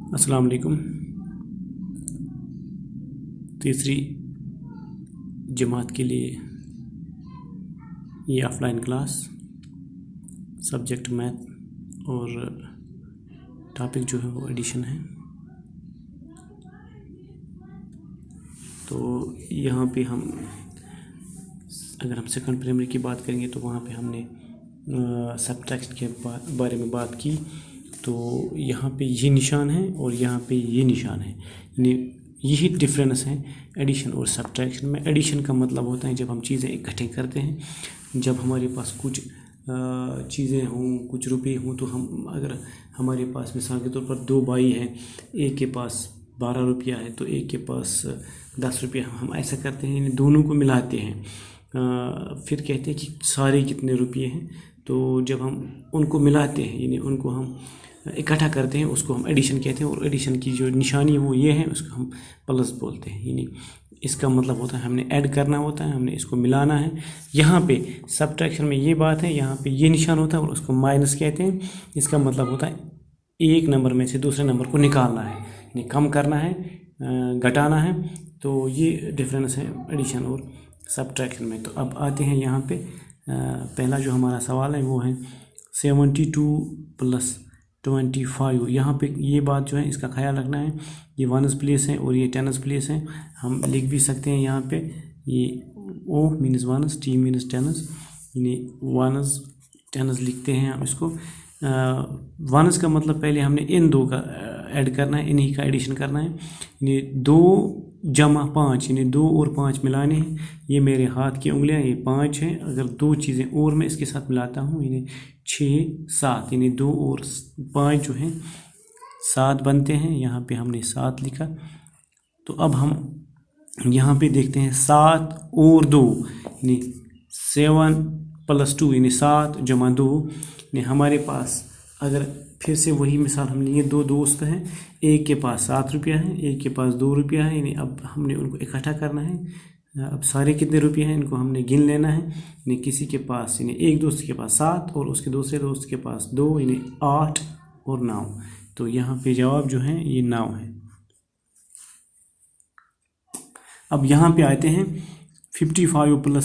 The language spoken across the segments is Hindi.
अस्सलाम वालेकुम। तीसरी जमात के लिए ये ऑफलाइन क्लास, सब्जेक्ट मैथ और टॉपिक जो है वो एडिशन है। तो यहाँ पे हम अगर हम सेकंड प्राइमरी की बात करेंगे तो वहाँ पे हमने सब्ट्रैक्शन के बारे में बात की। तो यहाँ पे ये निशान है और यहाँ पे ये निशान है, यानी यही डिफरेंस है एडिशन और सब्ट्रैक्शन में। एडिशन का मतलब होता है जब हम चीज़ें इकट्ठे करते हैं, जब हमारे पास कुछ चीज़ें हों, कुछ रुपये हों, तो हम अगर हमारे पास मिसाल के तौर पर दो भाई हैं, एक के पास 12 रुपया है तो एक के पास 10 रुपया, हम ऐसा करते हैं, यानी दोनों को मिलाते हैं, फिर कहते हैं कि सारे कितने रुपये हैं। तो जब हम उनको मिलाते हैं, यानी उनको हम इकट्ठा करते हैं, उसको हम एडिशन कहते हैं। और एडिशन की जो निशानी है वो ये है, उसको हम प्लस बोलते हैं। यानी इसका मतलब होता है हमने ऐड करना होता है, हमने इसको मिलाना है। यहाँ पे सब्ट्रैक्शन में ये बात है, यहाँ पे ये निशान होता है और उसको माइनस कहते हैं। इसका मतलब होता है एक नंबर में से दूसरे नंबर को निकालना है, यानी कम करना है, घटाना है। तो ये डिफरेंस है एडिशन और सब्ट्रैक्शन में। तो अब आते हैं यहाँ पे पहला जो हमारा सवाल है वो है 72 + 25। यहाँ पे ये बात जो है इसका ख्याल रखना है, ये वनस प्लेस है और ये टेनस प्लेस है। हम लिख भी सकते हैं यहाँ पे, ये O मीन्स वनस, T मीन्स टेनस, यानी वनस टेनस लिखते हैं हम इसको। वनस का मतलब पहले हमने इन दो का ऐड करना है, इन्हीं का एडिशन करना है, यानी 2 + 5, यानी 2 और 5 मिलाने हैं। ये मेरे हाथ की उंगलियां, ये 5 हैं। अगर दो चीज़ें और मैं इसके साथ मिलाता हूँ, यानी 6 7, यानी 2 और 5 जो हैं 7 बनते हैं। यहाँ पे हमने 7 लिखा। तो अब हम यहाँ पे देखते हैं 7 और 2, यानी 7 + 2, यानी 7 + 2, यानी हमारे पास, अगर फिर से वही मिसाल हम लिए, दो दोस्त हैं, एक के पास 7 रुपया है, एक के पास 2 रुपया है, यानी अब हमने उनको इकट्ठा करना है। अब सारे कितने रुपये हैं इनको हमने गिन लेना है, यानी किसी के पास, यानी एक दोस्त के पास 7 और उसके दूसरे दोस्त के पास 2, यानी 8 और 9। तो यहाँ पे जवाब जो है ये 9 है। अब यहाँ पे आते हैं 55 +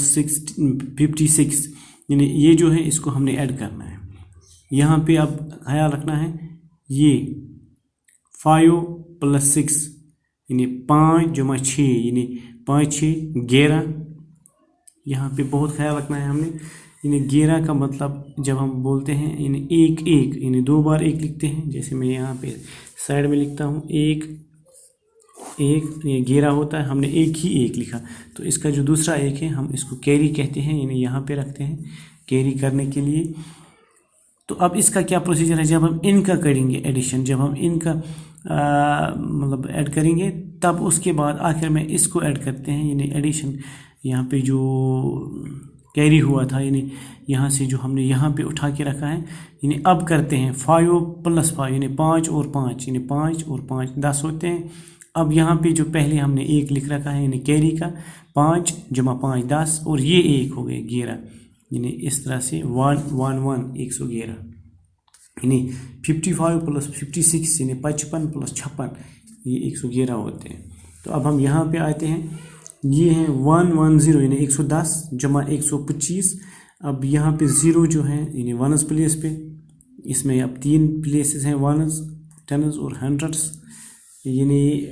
56, यानी ये जो है इसको हमने ऐड करना है। यहाँ पे अब ख्याल रखना है, ये 5 + 6, यानी 5 + 6, यानी 5 6 11। यहाँ पे बहुत ख्याल रखना है हमने, यानी 11 का मतलब जब हम बोलते हैं, यानी 1 1, यानी 2 बार 1 लिखते हैं। जैसे मैं यहाँ पे साइड में लिखता हूँ 1 1, ये 11 होता है, हमने एक ही 1 लिखा। तो इसका जो दूसरा 1 है हम इसको कैरी कहते हैं, यानी यहाँ पे रखते हैं कैरी करने के लिए। तो अब इसका क्या प्रोसीजर है, जब हम इनका करेंगे एडिशन, जब हम इनका मतलब ऐड करेंगे, तब उसके बाद आखिर में इसको ऐड करते हैं, यानी एडिशन। यहाँ पे जो कैरी हुआ था, यानी यहाँ से जो हमने यहाँ पे उठा के रखा है, यानी अब करते हैं 5 + 5, यानी 5 और 5, यानी 5 और 5 10 होते हैं। अब यहाँ पे जो पहले हमने 1 लिख रखा है, यानी कैरी का 5 + 5 10, और ये 1 हो गए 11, यानी इस तरह से 1 1 1 111, यानी 55 + 56, यानी 55 + 56, ये 111 होते हैं। तो अब हम यहाँ पे आते हैं, ये है 110, यानी 110 + 125। अब यहाँ पे 0 जो है, यानी वनस प्लेस पे, इसमें अब 3 प्लेसेस हैं, वनस, टेनस और हंड्रेड्स। यानी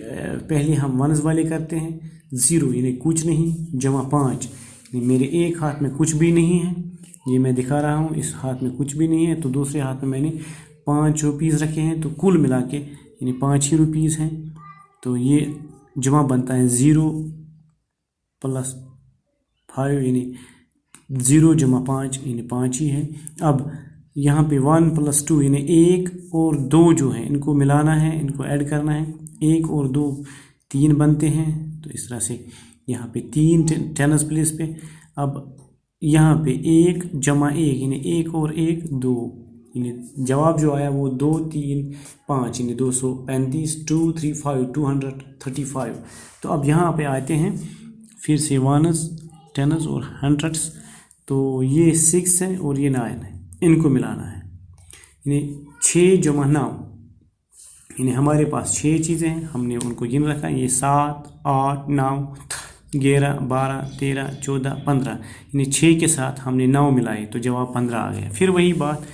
पहले हम वनस वाले करते हैं, 0 यानी कुछ नहीं, +5, यानी मेरे एक हाथ में कुछ भी नहीं है, ये मैं दिखा रहा हूँ, इस हाथ में कुछ भी नहीं है, तो दूसरे हाथ में मैंने 5 रुपीज़ रखे हैं, तो कुल मिला के यानी 5 ही रुपीज़ हैं। तो ये जमा बनता है 0 + 5, यानी 0 + 5, यानी 5 ही है। अब यहाँ पे 1 + 2, यानी 1 और 2 जो है इनको मिलाना है, इनको ऐड करना है। 1 और 2 3 बनते हैं। तो इस तरह से यहाँ पे 3 टेनस प्लेस पे। अब यहाँ पे 1 + 1, यानी 1 और 1 2, यानी जवाब जो आया वो 2 3 5, यानी 235, 2 3 5 235। तो अब यहाँ पे आते हैं फिर से वनस, टेनस और हंड्रेड्स। तो ये 6 है और ये 9 है, इनको मिलाना है, यानी 6 + 9, यानी हमारे पास 6 चीज़ें हैं, हमने उनको गिन रखा है। ये 7, 8, 9, 11, 12, 13, 14, 15, यानी 6 के साथ हमने 9 मिलाए तो जवाब 15 आ गया। फिर वही बात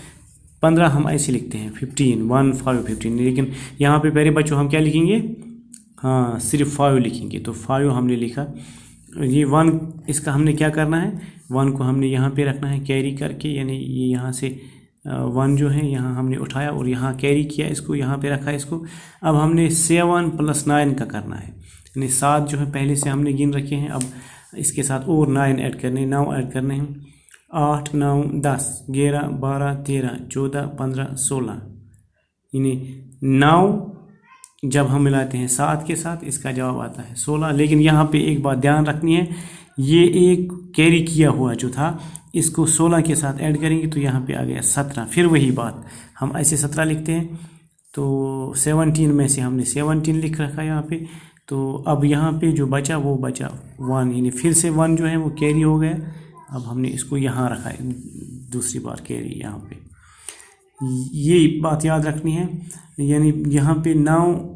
15 हम ऐसे लिखते हैं 15, 1, 5, 15, लेकिन यहाँ पे पहले बच्चों हम क्या लिखेंगे, हाँ सिर्फ 5 लिखेंगे। तो 5 हमने लिखा। ये 1 इसका हमने क्या करना है, 1 को हमने यहाँ पे रखना है कैरी करके, यानी ये यहाँ से 1 जो है यहाँ हमने उठाया और यहाँ कैरी किया, इसको यहाँ पे रखा इसको। अब हमने 7 + 9 का करना है, यानी 7 जो है पहले से हमने गिन रखे हैं, अब इसके साथ और 9 ऐड करने, 9 ऐड करने हैं। 8, 9, 10, 11, 12, 13, 14, 15, 16, यानी 9 जब हम मिलाते हैं 7 के साथ इसका जवाब आता है 16। लेकिन यहाँ पे एक बात ध्यान रखनी है, ये एक कैरी किया हुआ जो था इसको 16 के साथ ऐड करेंगे तो यहाँ पे आ गया 17। फिर वही बात हम ऐसे 17 लिखते हैं, तो 17 में से हमने 17 लिख रखा है यहाँ पे। तो अब यहाँ पे जो बचा वो बचा 1, यानी फिर से 1 जो है वो कैरी हो गया। अब हमने इसको यहाँ रखा है दूसरी बार कैरी यहाँ पे, ये बात याद रखनी है। यानी यहाँ पे 9,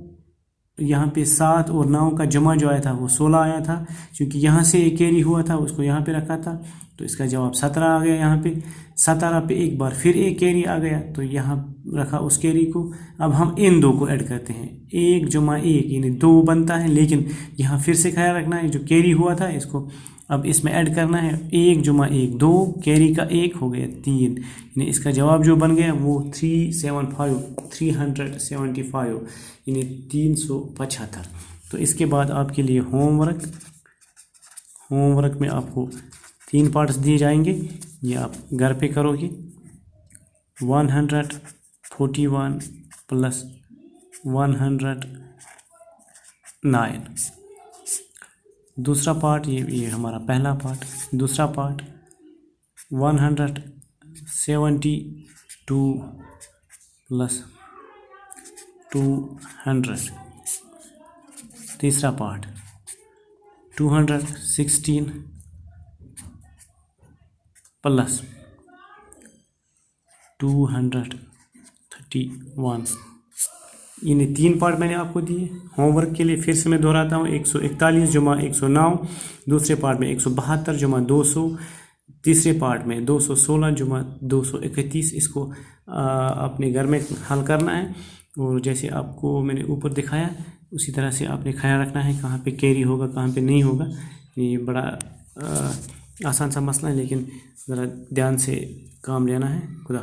यहाँ पे 7 और 9 का जमा जो आया था वो 16 आया था, क्योंकि यहाँ से एक कैरी हुआ था उसको यहाँ पे रखा था, तो इसका जवाब 17 आ गया। यहाँ पे 17 पे एक बार फिर एक कैरी आ गया तो यहाँ रखा उस कैरी को। अब हम इन 2 को ऐड करते हैं, 1 + 1 यानी 2 बनता है, लेकिन यहाँ फिर से ख्याल रखना है जो कैरी हुआ था इसको अब इसमें ऐड करना है। 1 + 1 2, कैरी का 1 हो गया 3, यानी इसका जवाब जो बन गया वो 375 यानी 375। तो इसके बाद आपके लिए होमवर्क में आपको 3 पार्ट्स दिए जाएंगे, ये आप घर पे करोगे। 141 + 109, दूसरा पार्ट ये हमारा पहला पार्ट। दूसरा पार्ट 172 + 200, तीसरा पार्ट 216 + 231, यानी 3 पार्ट मैंने आपको दिए होमवर्क के लिए। फिर से मैं दोहराता हूँ, 141 + 109, दूसरे पार्ट में 172 + 200, तीसरे पार्ट में 216 + 231। इसको अपने घर में हल करना है, और जैसे आपको मैंने ऊपर दिखाया उसी तरह से आपने ख्याल रखना है कहाँ पे कैरी होगा कहाँ पे नहीं होगा। ये बड़ा आसान सा मसला है, लेकिन ज़रा ध्यान से काम लेना है। खुदा।